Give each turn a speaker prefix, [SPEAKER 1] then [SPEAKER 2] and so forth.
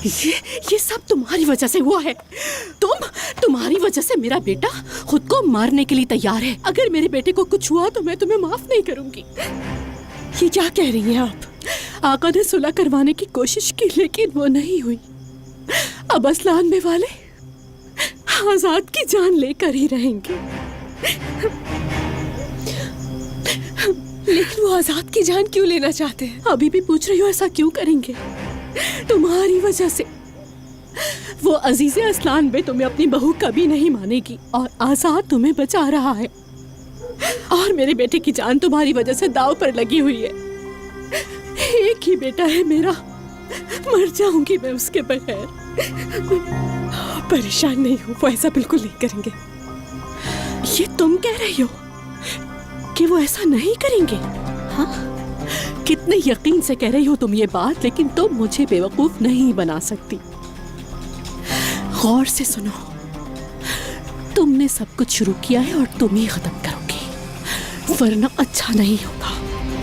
[SPEAKER 1] ये सब तुम्हारी वजह से हुआ है। तुम्हारी वजह से मेरा बेटा खुद को मारने के लिए तैयार है। अगर मेरे बेटे को कुछ हुआ तो मैं तुम्हें माफ नहीं करूंगी।
[SPEAKER 2] ये क्या कह रही हैं आप?
[SPEAKER 1] आका ने सुलह करवाने की कोशिश की लेकिन वो नहीं हुई। अब असलान में वाले आजाद की जान लेकर ही रहेंगे।
[SPEAKER 2] लेकिन वो आजाद की जान क्यों लेना चाहते हैं?
[SPEAKER 1] अभी भी पूछ रही हो ऐसा क्यों करेंगे? तुम्हारी वजह से। वो अजीज़े असलान बे तुम्हें अपनी बहू कभी नहीं मानेगी और आजाद तुम्हें बचा रहा है। और मेरे बेटे की जान तुम्हारी वजह से दाव पर लगी हुई है। एक ही बेटा है मेरा, मर जाऊंगी मैं उसके बगैर।
[SPEAKER 2] परेशान नहीं हो, वो ऐसा बिल्कुल नहीं करेंगे।
[SPEAKER 1] ये तुम कह रही हो कि वो ऐसा नहीं करेंगे? हाँ, कितने यकीन से कह रही हो तुम ये बात, लेकिन तुम मुझे बेवकूफ नहीं बना सकती। गौर से सुनो, तुमने सब कुछ शुरू किया है और तुम ही खत्म करोगी, वरना अच्छा नहीं होगा।